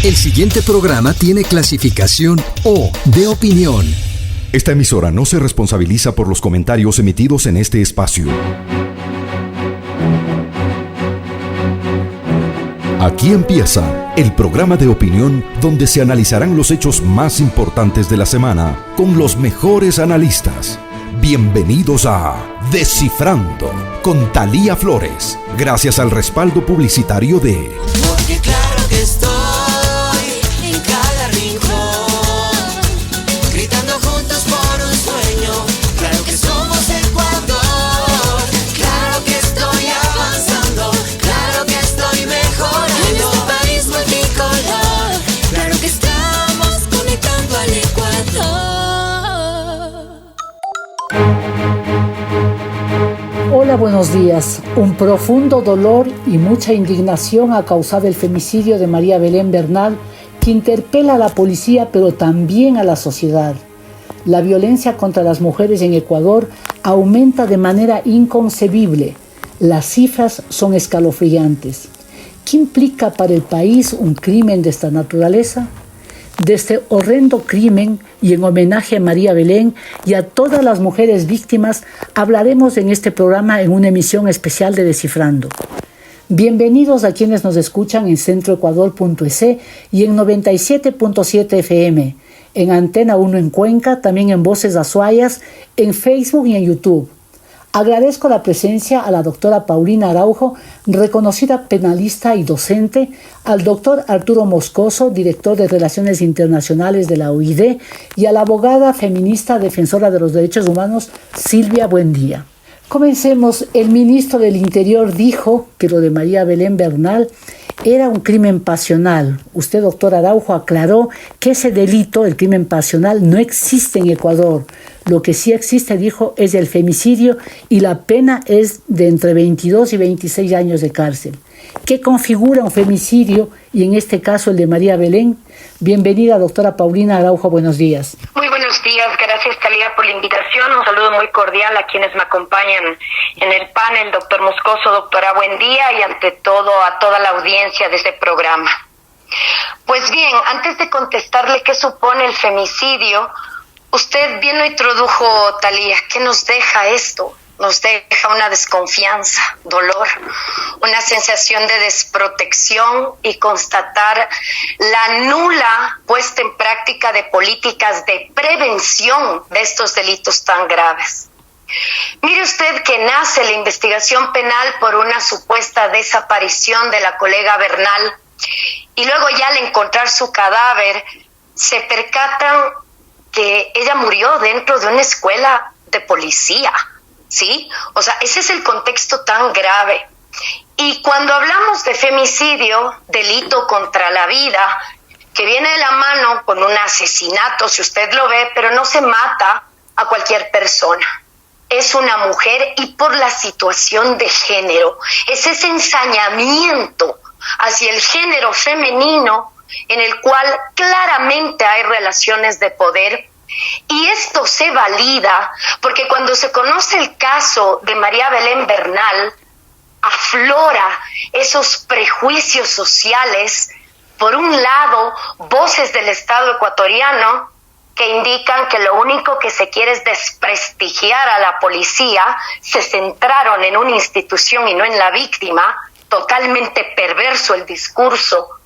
El siguiente programa tiene clasificación O de opinión. Esta emisora no se responsabiliza por los comentarios emitidos en este espacio. Aquí empieza el programa de opinión donde se analizarán los hechos más importantes de la semana con los mejores analistas. Bienvenidos a Descifrando con Thalía Flores, gracias al respaldo publicitario de... Porque claro que estoy en cada rincón, gritando juntos por un sueño. Claro que somos Ecuador, claro que estoy avanzando, claro que estoy mejorando. En este país multicolor, claro que estamos conectando al Ecuador. Hola, buenos días. Un profundo dolor y mucha indignación ha causado el femicidio de María Belén Bernal, que interpela a la policía pero también a la sociedad. La violencia contra las mujeres en Ecuador aumenta de manera inconcebible. Las cifras son escalofriantes. ¿Qué implica para el país un crimen de esta naturaleza? De este horrendo crimen y en homenaje a María Belén y a todas las mujeres víctimas hablaremos en este programa en una emisión especial de Descifrando. Bienvenidos a quienes nos escuchan en centroecuador.es y en 97.7 FM, en Antena 1 en Cuenca, también en Voces Azuayas, en Facebook y en YouTube. Agradezco la presencia a la doctora Paulina Araujo, reconocida penalista y docente, al doctor Arturo Moscoso, director de Relaciones Internacionales de la OID, y a la abogada feminista defensora de los derechos humanos, Silvia Buendía. Comencemos. El ministro del Interior dijo que lo de María Belén Bernal era un crimen pasional. Usted, doctor Araujo, aclaró que ese delito, el crimen pasional, no existe en Ecuador. Lo que sí existe, dijo, es el femicidio y la pena es de entre 22 y 26 años de cárcel. ¿Qué configura un femicidio y en este caso el de María Belén? Bienvenida, doctora Paulina Araujo, buenos días. Muy buenos días, gracias Thalía por la invitación. Un saludo muy cordial a quienes me acompañan en el panel, doctor Moscoso, doctora Buendía y ante todo a toda la audiencia de este programa. Pues bien, antes de contestarle qué supone el femicidio, usted bien lo introdujo, Thalía. ¿Qué nos deja esto? Nos deja una desconfianza, dolor, una sensación de desprotección y constatar la nula puesta en práctica de políticas de prevención de estos delitos tan graves. Mire usted que nace la investigación penal por una supuesta desaparición de la colega Bernal y luego ya al encontrar su cadáver se percatan que ella murió dentro de una escuela de policía. ¿Sí? O sea, ese es el contexto tan grave. Y cuando hablamos de femicidio, delito contra la vida, que viene de la mano con un asesinato, si usted lo ve, pero no se mata a cualquier persona. Es una mujer y por la situación de género. Es ese ensañamiento hacia el género femenino en el cual claramente hay relaciones de poder. Y esto se valida porque cuando se conoce el caso de María Belén Bernal, aflora esos prejuicios sociales. Por un lado, voces del Estado ecuatoriano que indican que lo único que se quiere es desprestigiar a la policía, se centraron en una institución y no en la víctima, totalmente perverso el discurso.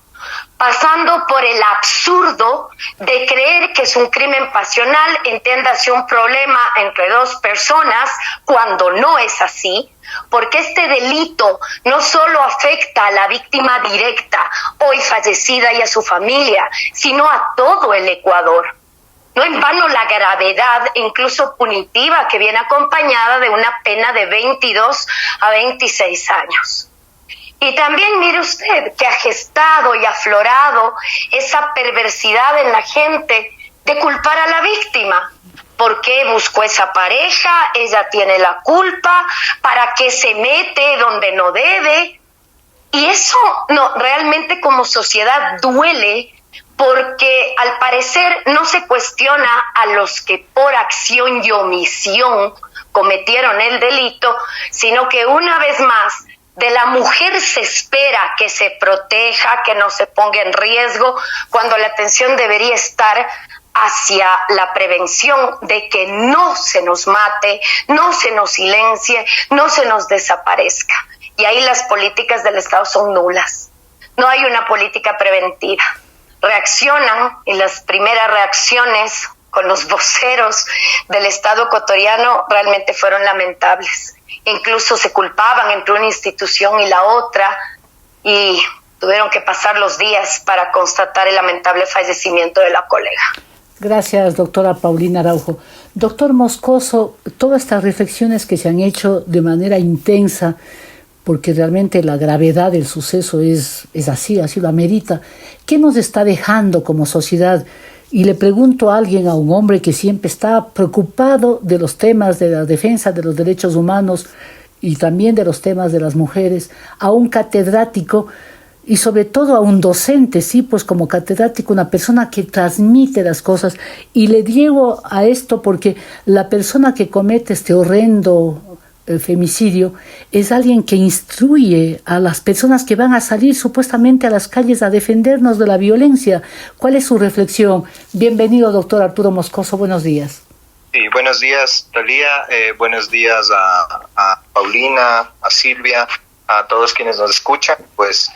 Pasando por el absurdo de creer que es un crimen pasional, entiéndase un problema entre dos personas, cuando no es así, porque este delito no solo afecta a la víctima directa, hoy fallecida, y a su familia, sino a todo el Ecuador. No en vano la gravedad, incluso punitiva, que viene acompañada de una pena de 22 a 26 años. Y también mire usted que ha gestado y aflorado esa perversidad en la gente de culpar a la víctima. ¿Por qué buscó esa pareja? Ella tiene la culpa. ¿Para qué se mete donde no debe? Y eso no, realmente como sociedad duele, porque al parecer no se cuestiona a los que por acción y omisión cometieron el delito, sino que una vez más De la mujer se espera que se proteja, que no se ponga en riesgo, cuando la atención debería estar hacia la prevención de que no se nos mate, no se nos silencie, no se nos desaparezca. Y ahí las políticas del Estado son nulas. No hay una política preventiva. Reaccionan, y las primeras reacciones con los voceros del Estado ecuatoriano realmente fueron lamentables. Incluso se culpaban entre una institución y la otra, y tuvieron que pasar los días para constatar el lamentable fallecimiento de la colega. Gracias, doctora Paulina Araujo. Doctor Moscoso, todas estas reflexiones que se han hecho de manera intensa, porque realmente la gravedad del suceso es así lo amerita. ¿Qué nos está dejando como sociedad? Y le pregunto a alguien, a un hombre que siempre está preocupado de los temas de la defensa de los derechos humanos y también de los temas de las mujeres, a un catedrático y sobre todo a un docente, sí, pues como catedrático, una persona que transmite las cosas. Y le digo a esto porque la persona que comete este horrendo femicidio es alguien que instruye a las personas que van a salir supuestamente a las calles a defendernos de la violencia. ¿Cuál es su reflexión? Bienvenido, doctor Arturo Moscoso, buenos días. Sí, buenos días, Talía, buenos días a Paulina, a Silvia, a todos quienes nos escuchan. Pues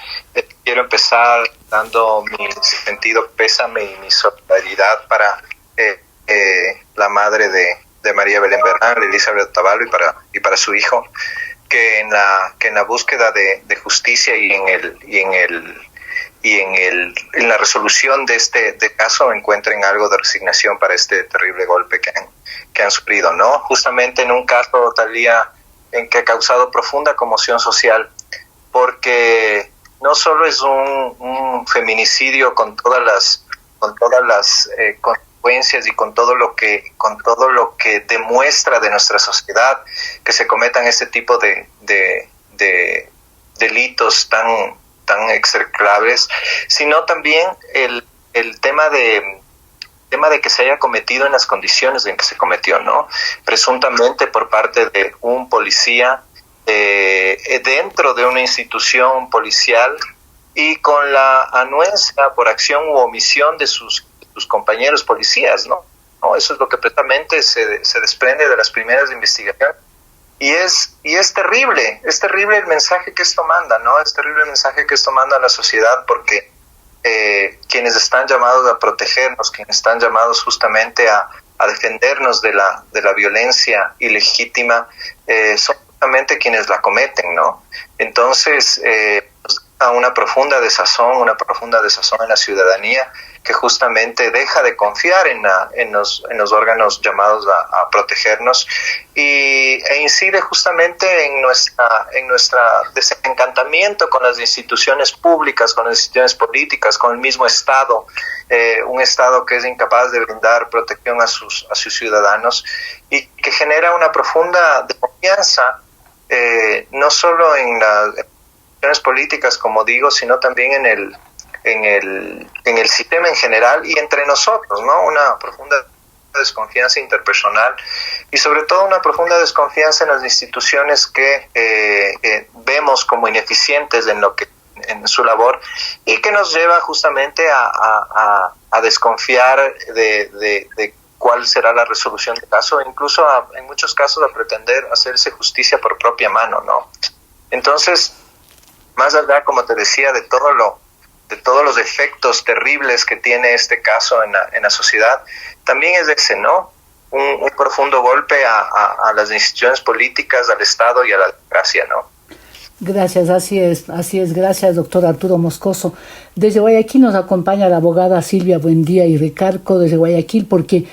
quiero empezar dando mi sentido pésame y mi solidaridad para la madre de María Belén Bernal, Elizabeth Otavalo, y para su hijo, que en la búsqueda de justicia y en la resolución de este caso encuentren algo de resignación para este terrible golpe que han sufrido, ¿no? Justamente en un caso, Talía, en que ha causado profunda conmoción social, porque no solo es un feminicidio con todas las consecuencias y con todo lo que demuestra de nuestra sociedad que se cometan este tipo de delitos tan execrables, sino también el tema de que se haya cometido en las condiciones en que se cometió, ¿no? Presuntamente por parte de un policía dentro de una institución policial y con la anuencia por acción u omisión de sus compañeros policías, ¿no? Eso es lo que precisamente se desprende de las primeras investigaciones. Y es terrible el mensaje que esto manda, ¿no? Es terrible el mensaje que esto manda a la sociedad, porque quienes están llamados a protegernos, quienes están llamados justamente a defendernos de la violencia ilegítima, son justamente quienes la cometen, ¿no? Entonces, nos da una profunda desazón en la ciudadanía, que justamente deja de confiar en los órganos llamados a protegernos e incide justamente en nuestra desencantamiento con las instituciones públicas, con las instituciones políticas, con el mismo Estado, un Estado que es incapaz de brindar protección a sus ciudadanos, y que genera una profunda desconfianza, no solo en las instituciones políticas, como digo, sino también en el sistema en general y entre nosotros, ¿no? Una profunda desconfianza interpersonal y sobre todo una profunda desconfianza en las instituciones que vemos como ineficientes en su labor, y que nos lleva justamente a desconfiar de cuál será la resolución del caso, e incluso en muchos casos a pretender hacerse justicia por propia mano, ¿no? Entonces, más allá, como te decía, de todos los efectos terribles que tiene este caso en la sociedad, también es ese, ¿no? Un profundo golpe a las instituciones políticas, al Estado y a la democracia, ¿no? Gracias, así es. Gracias, doctor Arturo Moscoso. Desde Guayaquil nos acompaña la abogada Silvia Buendía y Recarco, desde Guayaquil, porque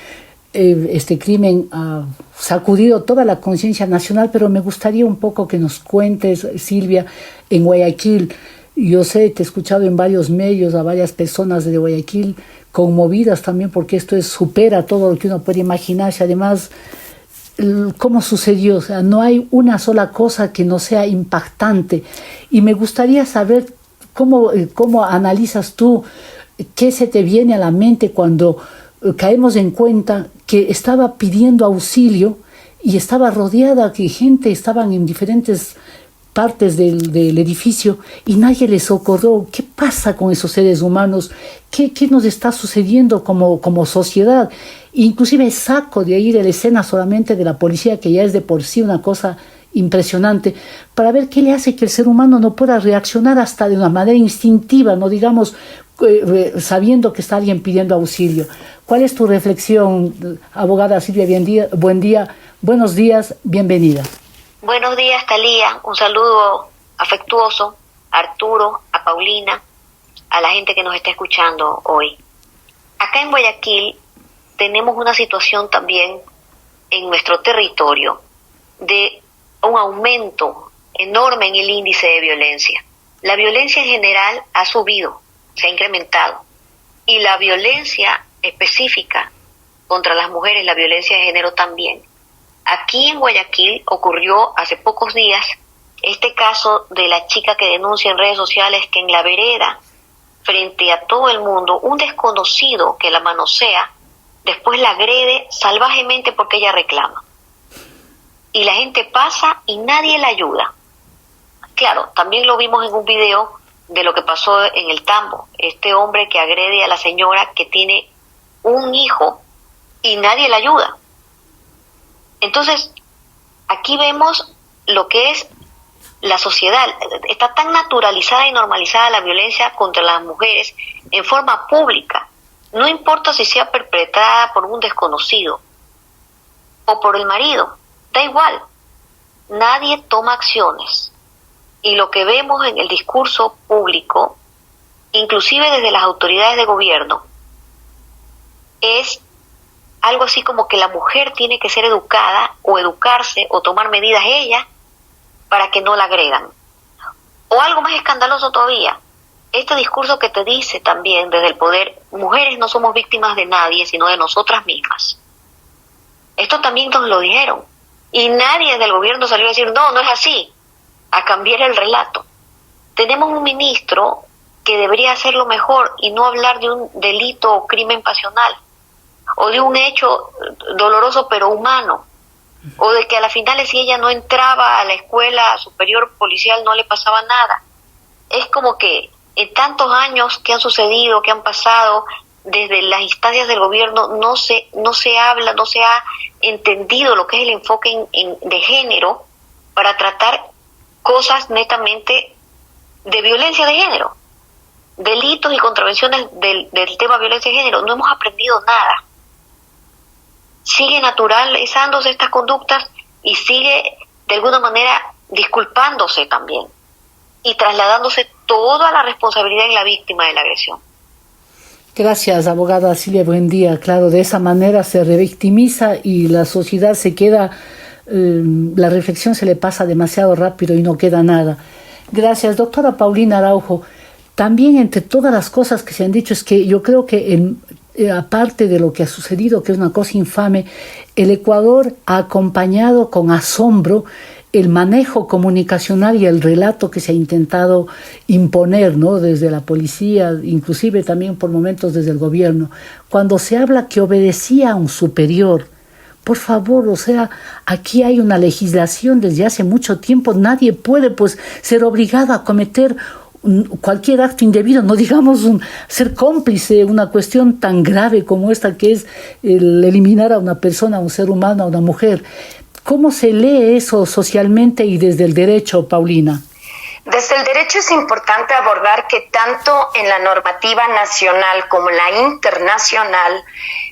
este crimen ha sacudido toda la conciencia nacional, pero me gustaría un poco que nos cuentes, Silvia, en Guayaquil. Yo sé, te he escuchado en varios medios a varias personas de Guayaquil conmovidas también, porque esto supera todo lo que uno puede imaginarse. Además, ¿cómo sucedió? O sea, no hay una sola cosa que no sea impactante. Y me gustaría saber cómo analizas tú, qué se te viene a la mente cuando caemos en cuenta que estaba pidiendo auxilio y estaba rodeada, que gente estaban en diferentes partes del edificio y nadie les socorrió. ¿Qué pasa con esos seres humanos? ¿Qué nos está sucediendo como sociedad? Inclusive saco de ahí de la escena solamente de la policía, que ya es de por sí una cosa impresionante, para ver qué le hace que el ser humano no pueda reaccionar hasta de una manera instintiva, no digamos sabiendo que está alguien pidiendo auxilio. ¿Cuál es tu reflexión, abogada Silvia? Buenos días, bienvenida. Buenos días, Talía. Un saludo afectuoso a Arturo, a Paulina, a la gente que nos está escuchando hoy. Acá en Guayaquil tenemos una situación también en nuestro territorio de un aumento enorme en el índice de violencia. La violencia en general ha subido, se ha incrementado, y la violencia específica contra las mujeres, la violencia de género también. Aquí en Guayaquil ocurrió hace pocos días este caso de la chica que denuncia en redes sociales que en la vereda, frente a todo el mundo, un desconocido que la manosea, después la agrede salvajemente porque ella reclama. Y la gente pasa y nadie la ayuda. Claro, también lo vimos en un video de lo que pasó en el Tambo, este hombre que agrede a la señora que tiene un hijo y nadie la ayuda. Entonces, aquí vemos lo que es la sociedad. Está tan naturalizada y normalizada la violencia contra las mujeres en forma pública. No importa si sea perpetrada por un desconocido o por el marido, da igual. Nadie toma acciones. Y lo que vemos en el discurso público, inclusive desde las autoridades de gobierno, es algo así como que la mujer tiene que ser educada o educarse o tomar medidas ella para que no la agredan. O algo más escandaloso todavía, este discurso que te dice también desde el poder, mujeres no somos víctimas de nadie sino de nosotras mismas. Esto también nos lo dijeron y nadie del gobierno salió a decir no es así, a cambiar el relato. Tenemos un ministro que debería hacerlo mejor y no hablar de un delito o crimen pasional o de un hecho doloroso pero humano, o de que a la final si ella no entraba a la escuela superior policial no le pasaba nada. Es como que en tantos años que han sucedido, que han pasado desde las instancias del gobierno, no se habla, no se ha entendido lo que es el enfoque de género para tratar cosas netamente de violencia de género, delitos y contravenciones del tema violencia de género. No hemos aprendido nada. Sigue naturalizándose estas conductas y sigue de alguna manera disculpándose también y trasladándose toda la responsabilidad en la víctima de la agresión. Gracias, abogada Silvia, buen día. Claro, de esa manera se revictimiza y la sociedad se queda, la reflexión se le pasa demasiado rápido y no queda nada. Gracias, doctora Paulina Araujo. También entre todas las cosas que se han dicho es que yo creo que aparte de lo que ha sucedido, que es una cosa infame, el Ecuador ha acompañado con asombro el manejo comunicacional y el relato que se ha intentado imponer, ¿no?, desde la policía, inclusive también por momentos desde el gobierno. Cuando se habla que obedecía a un superior, por favor, o sea, aquí hay una legislación desde hace mucho tiempo. Nadie puede, pues, ser obligado a cometer cualquier acto indebido, no digamos ser cómplice, una cuestión tan grave como esta que es el eliminar a una persona, a un ser humano, a una mujer. ¿Cómo se lee eso socialmente y desde el derecho, Paulina? Desde el derecho es importante abordar que tanto en la normativa nacional como en la internacional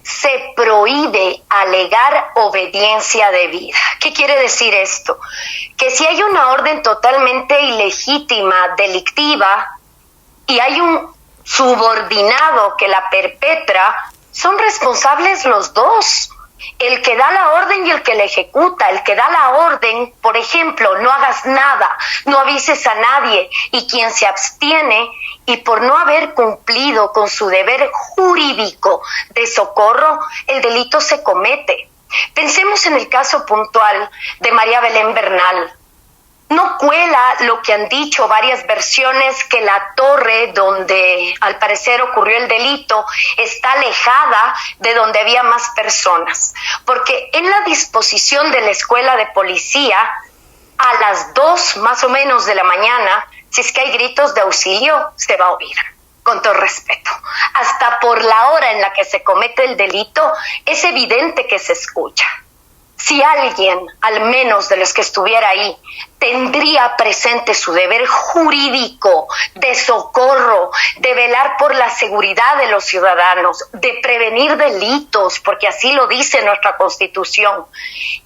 se prohíbe alegar obediencia debida. ¿Qué quiere decir esto? Que si hay una orden totalmente ilegítima, delictiva, y hay un subordinado que la perpetra, son responsables los dos. El que da la orden y el que la ejecuta. El que da la orden, por ejemplo, no hagas nada, no avises a nadie, y quien se abstiene y por no haber cumplido con su deber jurídico de socorro, el delito se comete. Pensemos en el caso puntual de María Belén Bernal. No cuela lo que han dicho varias versiones, que la torre donde al parecer ocurrió el delito está alejada de donde había más personas, porque en la disposición de la escuela de policía a las 2 más o menos de la mañana, si es que hay gritos de auxilio, se va a oír. Con todo respeto, hasta por la hora en la que se comete el delito, es evidente que se escucha. Si alguien, al menos de los que estuviera ahí, tendría presente su deber jurídico de socorro, de velar por la seguridad de los ciudadanos, de prevenir delitos, porque así lo dice nuestra Constitución,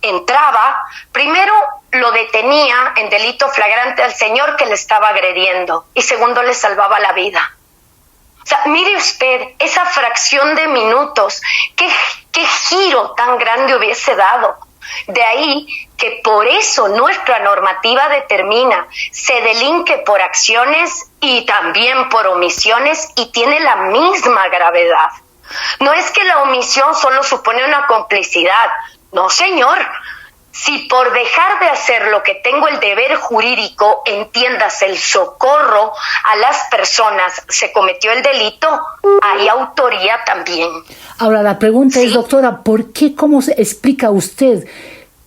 entraba, primero lo detenía en delito flagrante al señor que le estaba agrediendo y segundo le salvaba la vida. O sea, mire usted, esa fracción de minutos, qué giro tan grande hubiese dado. De ahí que por eso nuestra normativa determina, se delinque por acciones y también por omisiones y tiene la misma gravedad. No es que la omisión solo supone una complicidad, no señor. Si por dejar de hacer lo que tengo el deber jurídico, entiendas el socorro a las personas, se cometió el delito, hay autoría también. Ahora la pregunta es, doctora, ¿por qué, cómo se explica usted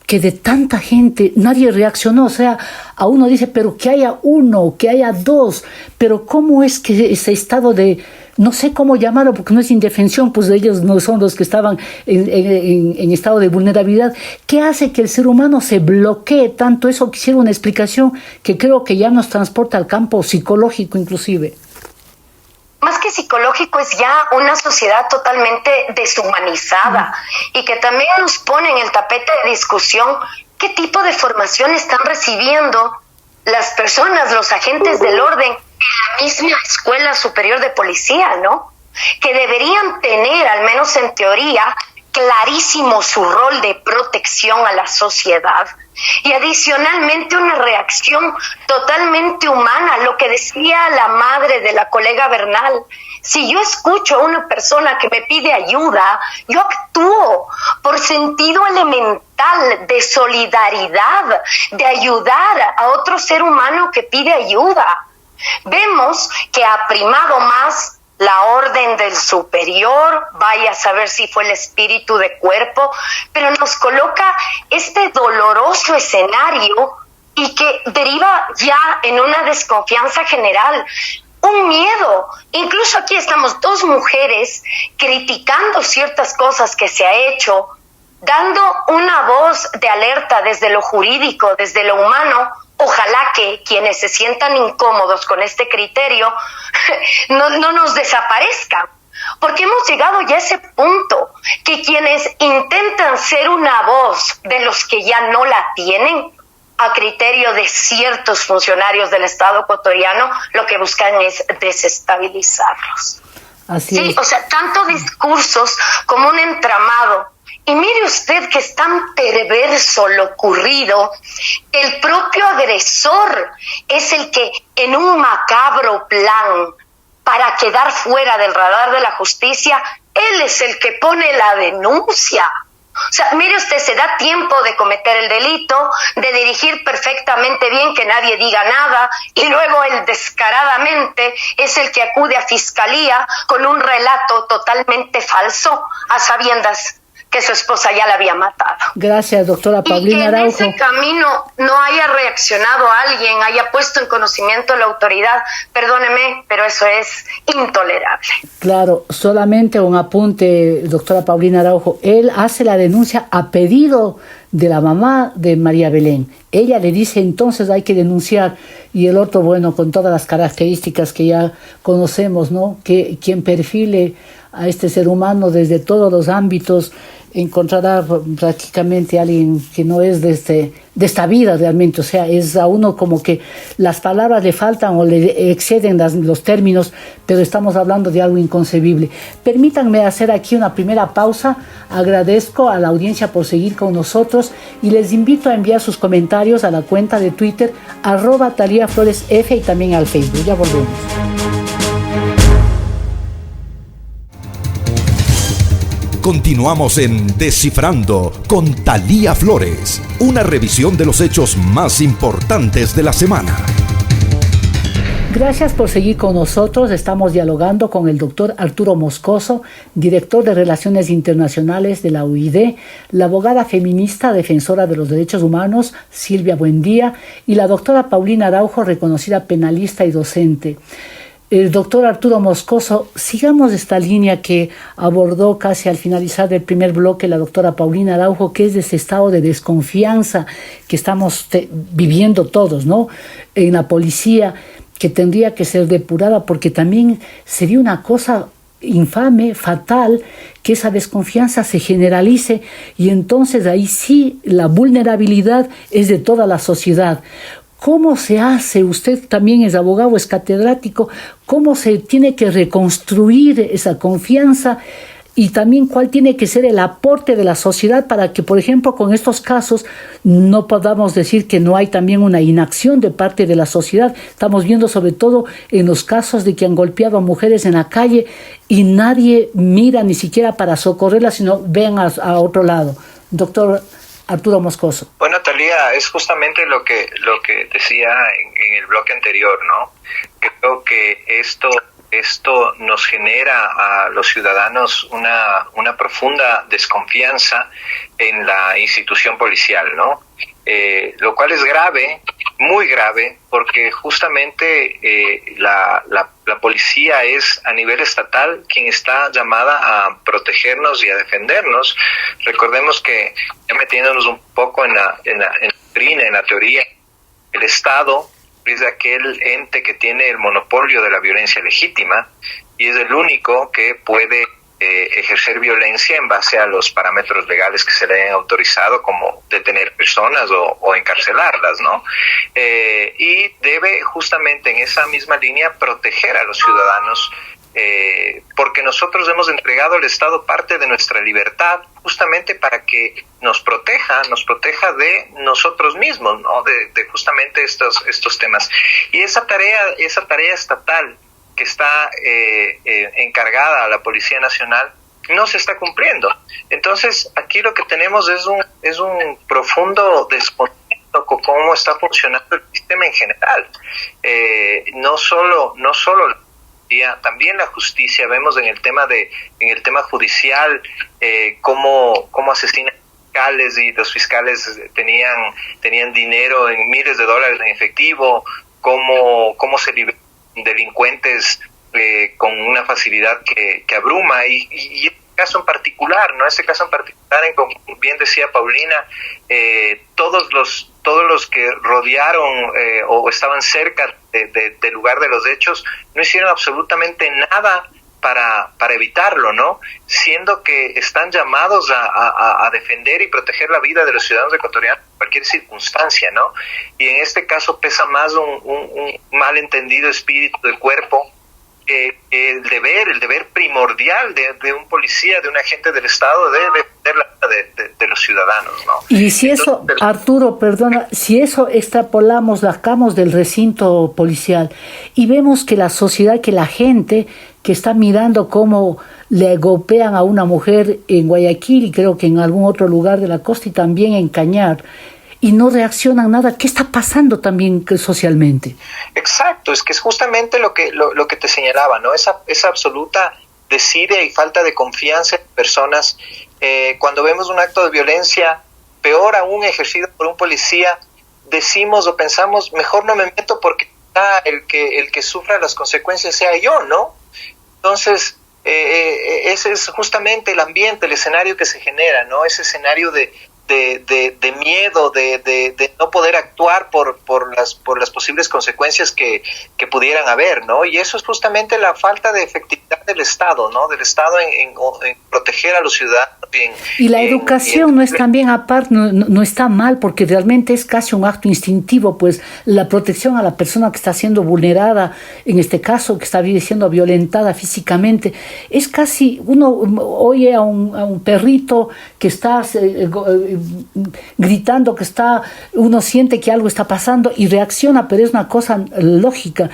que de tanta gente nadie reaccionó? O sea, a uno dice, pero que haya uno, que haya dos, pero ¿cómo es que ese estado de, no sé cómo llamarlo, porque no es indefensión, pues ellos no son los que estaban en estado de vulnerabilidad? ¿Qué hace que el ser humano se bloquee tanto? Eso quisiera una explicación que creo que ya nos transporta al campo psicológico inclusive. Más que psicológico, es ya una sociedad totalmente deshumanizada y que también nos pone en el tapete de discusión qué tipo de formación están recibiendo las personas, los agentes del orden, en la misma Escuela Superior de Policía, ¿no? Que deberían tener, al menos en teoría, clarísimo su rol de protección a la sociedad y adicionalmente una reacción totalmente humana, lo que decía la madre de la colega Bernal. Si yo escucho a una persona que me pide ayuda, yo actúo por sentido elemental de solidaridad, de ayudar a otro ser humano que pide ayuda. Vemos que ha primado más la orden del superior, vaya a saber si fue el espíritu de cuerpo, pero nos coloca este doloroso escenario y que deriva ya en una desconfianza general, un miedo. Incluso aquí estamos dos mujeres criticando ciertas cosas que se ha hecho, dando una voz de alerta desde lo jurídico, desde lo humano. Ojalá que quienes se sientan incómodos con este criterio no nos desaparezcan, porque hemos llegado ya a ese punto que quienes intentan ser una voz de los que ya no la tienen, a criterio de ciertos funcionarios del Estado ecuatoriano, lo que buscan es desestabilizarlos. Así sí, es. O sea, tanto discursos como un entramado. Y mire usted que es tan perverso lo ocurrido, el propio agresor es el que en un macabro plan para quedar fuera del radar de la justicia, él es el que pone la denuncia. O sea, mire usted, se da tiempo de cometer el delito, de dirigir perfectamente bien que nadie diga nada, y luego él descaradamente es el que acude a fiscalía con un relato totalmente falso, a sabiendas que su esposa ya la había matado. Gracias, doctora Paulina Araujo. Y que en ese camino no haya reaccionado alguien, haya puesto en conocimiento a la autoridad, perdóneme, pero eso es intolerable. Claro, solamente un apunte, doctora Paulina Araujo. Él hace la denuncia a pedido de la mamá de María Belén. Ella le dice, entonces hay que denunciar, y el otro, bueno, con todas las características que ya conocemos, ¿no? Que quien perfile a este ser humano desde todos los ámbitos encontrará prácticamente a alguien que no es de esta vida realmente. O sea, es a uno como que las palabras le faltan o le exceden los términos, pero estamos hablando de algo inconcebible. Permítanme hacer aquí una primera pausa. Agradezco a la audiencia por seguir con nosotros y les invito a enviar sus comentarios a la cuenta de Twitter @TaliaFloresF y también al Facebook. Ya volvemos. Continuamos en Descifrando con Talía Flores, una revisión de los hechos más importantes de la semana. Gracias por seguir con nosotros. Estamos dialogando con el doctor Arturo Moscoso, director de Relaciones Internacionales de la UID, la abogada feminista defensora de los derechos humanos, Silvia Buendía, y la doctora Paulina Araujo, reconocida penalista y docente. El doctor Arturo Moscoso, sigamos esta línea que abordó casi al finalizar del primer bloque la doctora Paulina Araujo, que es de ese estado de desconfianza que estamos viviendo todos, ¿no? En la policía, que tendría que ser depurada, porque también sería una cosa infame, fatal, que esa desconfianza se generalice, y entonces ahí sí la vulnerabilidad es de toda la sociedad. ¿Cómo se hace? Usted también es abogado, es catedrático. ¿Cómo se tiene que reconstruir esa confianza? Y también cuál tiene que ser el aporte de la sociedad para que, por ejemplo, con estos casos no podamos decir que no hay también una inacción de parte de la sociedad. Estamos viendo sobre todo en los casos de que han golpeado a mujeres en la calle y nadie mira ni siquiera para socorrerlas, sino ven a otro lado. Doctor Arturo Moscoso. Bueno, Talía, es justamente lo que decía en el bloque anterior, ¿no? Creo que esto nos genera a los ciudadanos una profunda desconfianza en la institución policial, ¿no? Lo cual es grave, muy grave, porque justamente la policía es a nivel estatal quien está llamada a protegernos y a defendernos. Recordemos que, ya metiéndonos un poco en la doctrina, en la teoría, el Estado es aquel ente que tiene el monopolio de la violencia legítima y es el único que puede ejercer violencia en base a los parámetros legales que se le hayan autorizado, como detener personas o encarcelarlas, ¿no? Y debe justamente en esa misma línea proteger a los ciudadanos, porque nosotros hemos entregado al Estado parte de nuestra libertad justamente para que nos proteja de nosotros mismos, ¿no? De justamente estos temas. Y esa tarea estatal que está encargada a la Policía Nacional no se está cumpliendo. Entonces, aquí lo que tenemos es un profundo descontento con cómo está funcionando el sistema en general. No solo también la justicia. Vemos en el tema judicial cómo asesinan fiscales, y los fiscales tenían dinero en miles de dólares en efectivo, cómo se liberan delincuentes con una facilidad que abruma, y este caso en particular, ¿no? Este caso en particular, como bien decía Paulina, todos los que rodearon o estaban cerca del lugar de los hechos no hicieron absolutamente nada para evitarlo, ¿no? Siendo que están llamados a defender y proteger la vida de los ciudadanos ecuatorianos en cualquier circunstancia, ¿no? Y en este caso pesa más un malentendido espíritu del cuerpo, el deber primordial de un policía, de un agente del Estado, de defender la vida de los ciudadanos, ¿no? Y si eso, Arturo, perdona, si eso extrapolamos, sacamos del recinto policial y vemos que la sociedad, que la gente que está mirando cómo le golpean a una mujer en Guayaquil y creo que en algún otro lugar de la costa y también en Cañar, y no reaccionan nada, ¿qué está pasando también socialmente? Exacto, es que es justamente lo que te señalaba, ¿no? Esa absoluta desidia y falta de confianza en personas. Cuando vemos un acto de violencia, peor aún ejercido por un policía, decimos o pensamos, mejor no me meto porque el que sufra las consecuencias sea yo, ¿no? Entonces, ese es justamente el ambiente, el escenario que se genera, ¿no? Ese escenario de miedo, de no poder actuar por las posibles consecuencias que pudieran haber, ¿no? Y eso es justamente la falta de efectividad del Estado, ¿no? Del Estado en proteger a los ciudadanos. Y la educación no es también aparte, no está mal, porque realmente es casi un acto instintivo, pues la protección a la persona que está siendo vulnerada, en este caso que está siendo violentada físicamente, es casi, uno oye a un perrito que está gritando, uno siente que algo está pasando y reacciona, pero es una cosa lógica.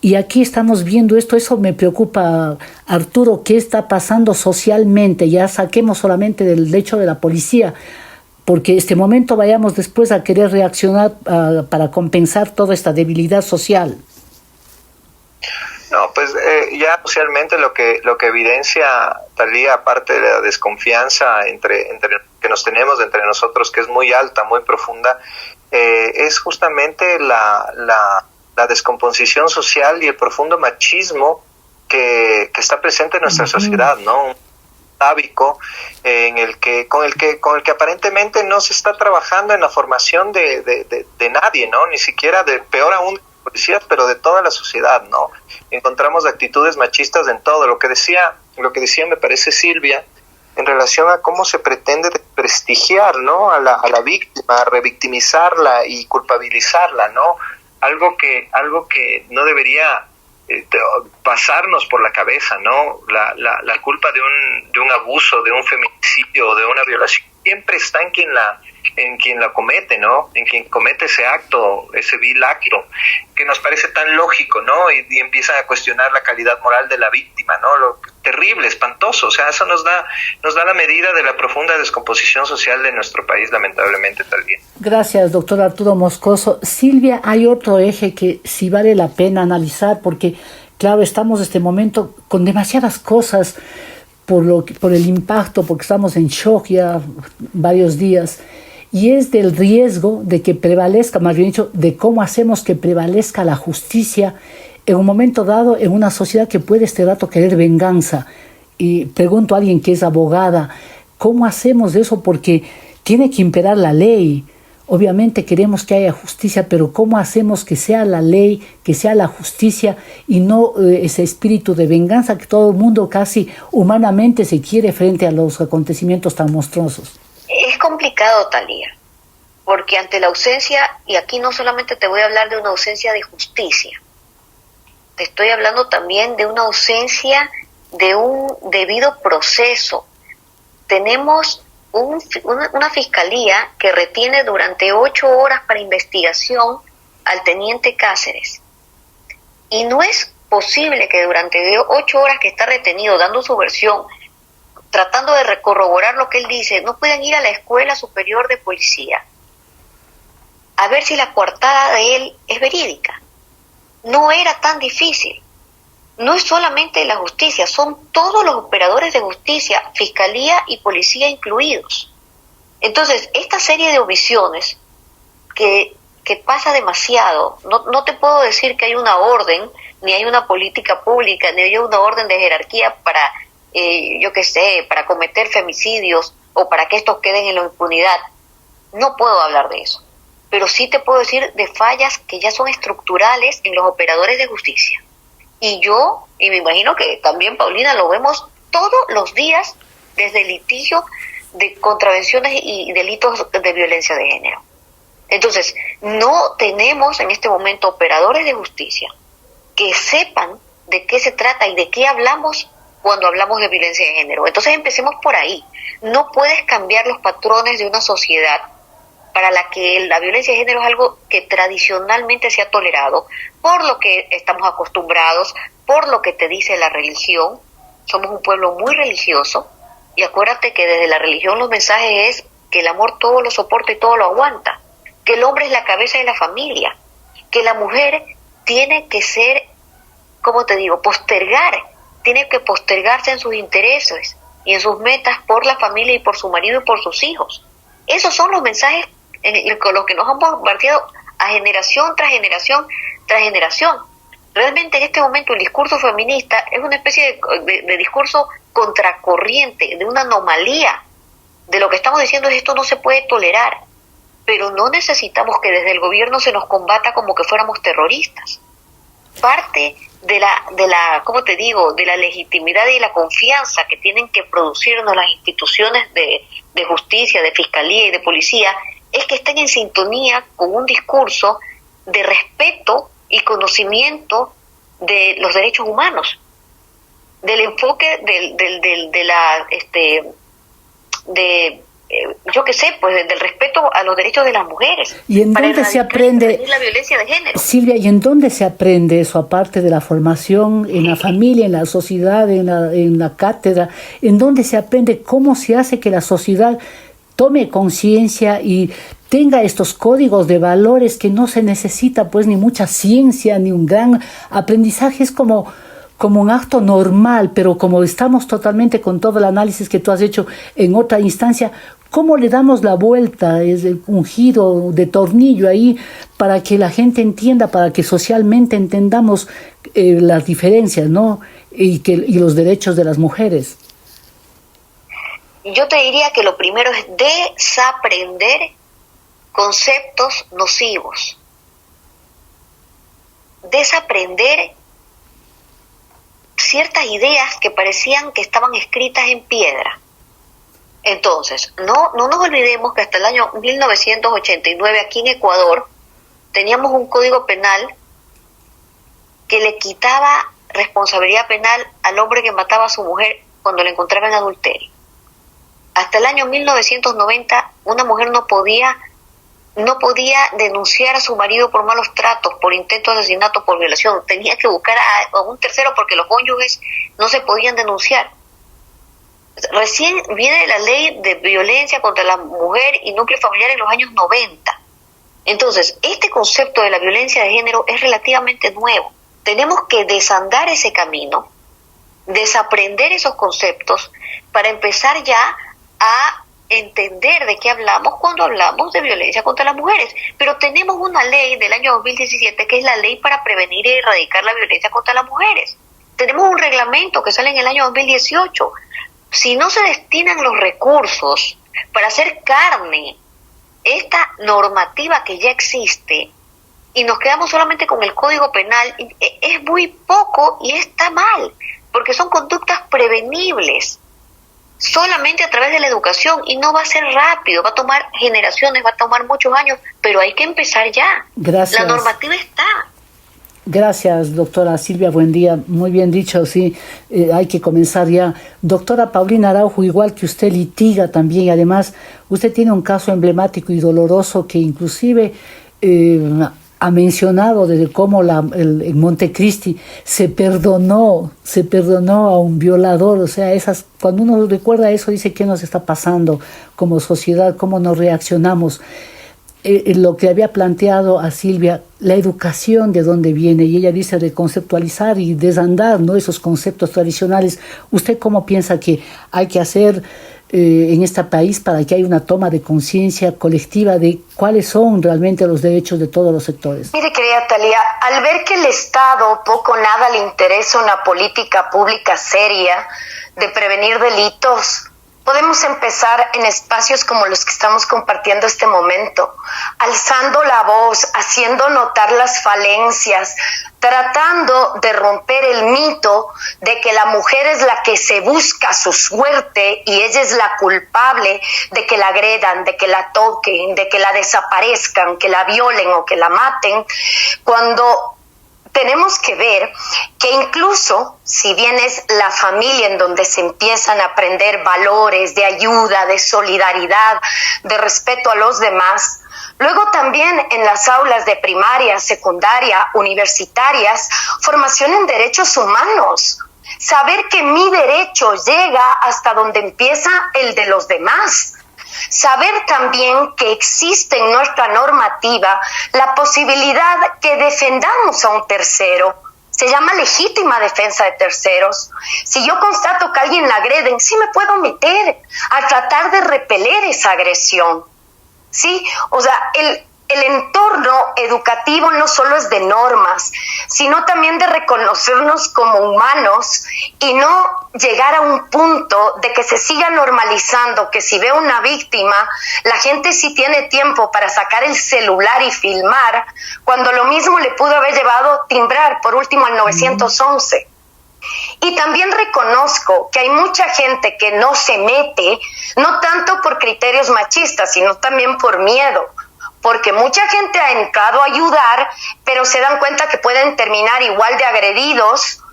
Y aquí estamos viendo esto, eso me preocupa, Arturo, ¿qué está pasando socialmente? Ya saquemos solamente del hecho de la policía, porque este momento vayamos después a querer reaccionar para compensar toda esta debilidad social. No, pues ya socialmente lo que evidencia, Thalía, aparte de la desconfianza que nos tenemos entre nosotros, que es muy alta, muy profunda, es justamente la descomposición social y el profundo machismo que está presente en nuestra sociedad, ¿no? Un tábico con el que aparentemente no se está trabajando en la formación de nadie, ¿no? Ni siquiera peor aún, policías, pero de toda la sociedad, ¿no? Encontramos actitudes machistas en todo. Lo que decía me parece Silvia, en relación a cómo se pretende prestigiar, ¿no? a la víctima, revictimizarla y culpabilizarla, ¿no? Algo que no debería pasarnos por la cabeza, ¿no? La culpa de un abuso, de un feminicidio o de una violación siempre está en quien la comete, ¿no? En quien comete ese acto, ese vil acto, que nos parece tan lógico, ¿no? Y empiezan a cuestionar la calidad moral de la víctima, ¿no? Lo terrible, espantoso. O sea, eso nos da la medida de la profunda descomposición social de nuestro país, lamentablemente, también. Gracias, doctor Arturo Moscoso. Silvia, hay otro eje que sí vale la pena analizar, porque, claro, estamos en este momento con demasiadas cosas por el impacto, porque estamos en shock ya varios días, y es del riesgo de que prevalezca, más bien dicho, de cómo hacemos que prevalezca la justicia en un momento dado en una sociedad que puede este rato querer venganza. Y pregunto a alguien que es abogada, ¿cómo hacemos eso? Porque tiene que imperar la ley. Obviamente queremos que haya justicia, pero ¿cómo hacemos que sea la ley, que sea la justicia y no ese espíritu de venganza que todo el mundo casi humanamente se quiere frente a los acontecimientos tan monstruosos? Es complicado, Thalía, porque ante la ausencia, y aquí no solamente te voy a hablar de una ausencia de justicia, te estoy hablando también de una ausencia de un debido proceso. Tenemos una fiscalía que retiene durante 8 horas para investigación al teniente Cáceres. Y no es posible que durante 8 horas que está retenido dando su versión, tratando de corroborar lo que él dice, no puedan ir a la Escuela Superior de Policía a ver si la coartada de él es verídica. No era tan difícil. No es solamente la justicia, son todos los operadores de justicia, fiscalía y policía incluidos. Entonces, esta serie de omisiones que pasa demasiado, no te puedo decir que hay una orden, ni hay una política pública, ni hay una orden de jerarquía para, para cometer femicidios o para que estos queden en la impunidad. No puedo hablar de eso, pero sí te puedo decir de fallas que ya son estructurales en los operadores de justicia. Y me imagino que también, Paulina, lo vemos todos los días desde el litigio de contravenciones y delitos de violencia de género. Entonces, no tenemos en este momento operadores de justicia que sepan de qué se trata y de qué hablamos cuando hablamos de violencia de género. Entonces, empecemos por ahí. No puedes cambiar los patrones de una sociedad para la que la violencia de género es algo que tradicionalmente se ha tolerado, por lo que estamos acostumbrados, por lo que te dice la religión. Somos un pueblo muy religioso, y acuérdate que desde la religión los mensajes es que el amor todo lo soporta y todo lo aguanta, que el hombre es la cabeza de la familia, que la mujer tiene que ser, tiene que postergarse en sus intereses y en sus metas por la familia y por su marido y por sus hijos. Esos son los mensajes con los que nos han bombardeado a generación tras generación tras generación. Realmente en este momento el discurso feminista es una especie de discurso contracorriente, de una anomalía. De lo que estamos diciendo es esto no se puede tolerar, pero no necesitamos que desde el gobierno se nos combata como que fuéramos terroristas. Parte de la legitimidad y la confianza que tienen que producirnos las instituciones de justicia, de fiscalía y de policía es que estén en sintonía con un discurso de respeto y conocimiento de los derechos humanos, del enfoque del respeto a los derechos de las mujeres. ¿Y en dónde se aprende la violencia de género? Silvia, ¿y en dónde se aprende eso, aparte de la formación en la familia, en la sociedad, en la cátedra? ¿En dónde se aprende cómo se hace que la sociedad tome conciencia y tenga estos códigos de valores que no se necesita pues ni mucha ciencia ni un gran aprendizaje, es como un acto normal, pero como estamos totalmente con todo el análisis que tú has hecho en otra instancia, ¿cómo le damos la vuelta? Es un giro de tornillo ahí para que la gente entienda, para que socialmente entendamos las diferencias, ¿no? Y los derechos de las mujeres. Yo te diría que lo primero es desaprender conceptos nocivos. Desaprender ciertas ideas que parecían que estaban escritas en piedra. Entonces, no nos olvidemos que hasta el año 1989 aquí en Ecuador teníamos un código penal que le quitaba responsabilidad penal al hombre que mataba a su mujer cuando la encontraba en adulterio. Hasta el año 1990 una mujer no podía denunciar a su marido por malos tratos, por intento de asesinato, por violación. Tenía que buscar a un tercero porque los cónyuges no se podían denunciar. Recién viene la ley de violencia contra la mujer y núcleo familiar en los años 90. Entonces, este concepto de la violencia de género es relativamente nuevo. Tenemos que desandar ese camino, desaprender esos conceptos para empezar ya a entender de qué hablamos cuando hablamos de violencia contra las mujeres. Pero tenemos una ley del año 2017 que es la Ley para Prevenir y Erradicar la Violencia contra las Mujeres. Tenemos un reglamento que sale en el año 2018. Si no se destinan los recursos para hacer carne esta normativa que ya existe y nos quedamos solamente con el Código Penal, es muy poco y está mal, porque son conductas prevenibles solamente a través de la educación, y no va a ser rápido, va a tomar generaciones, va a tomar muchos años, pero hay que empezar ya. Gracias. La normativa está. Gracias, doctora Silvia, buen día, muy bien dicho, sí, hay que comenzar ya. Doctora Paulina Araujo, igual que usted litiga también, y además usted tiene un caso emblemático y doloroso que inclusive ha mencionado desde cómo en Montecristi se perdonó a un violador. O sea, cuando uno recuerda eso dice qué nos está pasando como sociedad, cómo nos reaccionamos. Lo que había planteado a Silvia, la educación de dónde viene, y ella dice de conceptualizar y desandar, ¿no?, esos conceptos tradicionales. ¿Usted cómo piensa que hay que hacer en este país para que haya una toma de conciencia colectiva de cuáles son realmente los derechos de todos los sectores? Mire, querida Talía, al ver que el Estado poco o nada le interesa una política pública seria de prevenir delitos, podemos empezar en espacios como los que estamos compartiendo este momento, alzando la voz, haciendo notar las falencias, tratando de romper el mito de que la mujer es la que se busca su suerte y ella es la culpable de que la agredan, de que la toquen, de que la desaparezcan, que la violen o que la maten, cuando tenemos que ver que incluso si bien es la familia en donde se empiezan a aprender valores de ayuda, de solidaridad, de respeto a los demás, luego también en las aulas de primaria, secundaria, universitarias, formación en derechos humanos. Saber que mi derecho llega hasta donde empieza el de los demás. Saber también que existe en nuestra normativa la posibilidad que defendamos a un tercero. Se llama legítima defensa de terceros. Si yo constato que alguien la agreden, sí me puedo meter a tratar de repeler esa agresión. ¿Sí? O sea, el entorno educativo no solo es de normas, sino también de reconocernos como humanos y no llegar a un punto de que se siga normalizando que si veo una víctima, la gente sí tiene tiempo para sacar el celular y filmar, cuando lo mismo le pudo haber llevado timbrar, por último, al 911. Y también reconozco que hay mucha gente que no se mete, no tanto por criterios machistas, sino también por miedo. Porque mucha gente ha entrado a ayudar, pero se dan cuenta que pueden terminar igual de agredidos.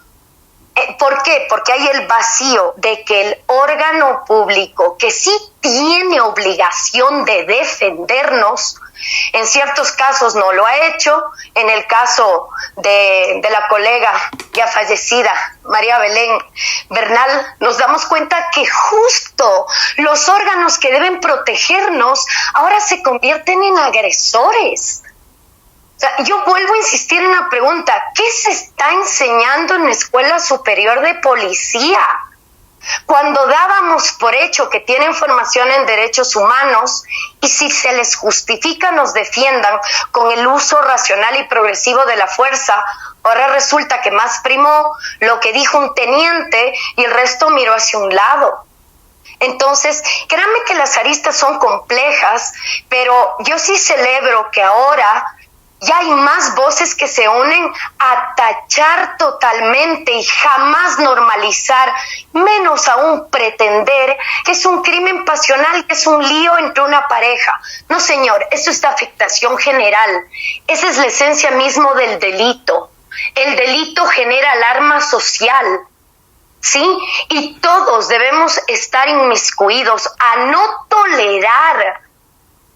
¿Por qué? Porque hay el vacío de que el órgano público, que sí tiene obligación de defendernos, En ciertos casos no lo ha hecho. En el caso de la colega ya fallecida, María Belén Bernal, nos damos cuenta que justo los órganos que deben protegernos ahora se convierten en agresores. O sea, yo vuelvo a insistir en una pregunta: ¿qué se está enseñando en la Escuela Superior de Policía? Cuando dábamos por hecho que tienen formación en derechos humanos, y si se les justifica nos defiendan con el uso racional y progresivo de la fuerza, ahora resulta que más primó lo que dijo un teniente y el resto miró hacia un lado. Entonces, créanme que las aristas son complejas, pero yo sí celebro que ahora ya hay más voces que se unen a tachar totalmente y jamás normalizar, menos aún pretender que es un crimen pasional, que es un lío entre una pareja. No, señor, eso es de afectación general. Esa es la esencia mismo del delito. El delito genera alarma social, ¿sí? Y todos debemos estar inmiscuidos a no tolerar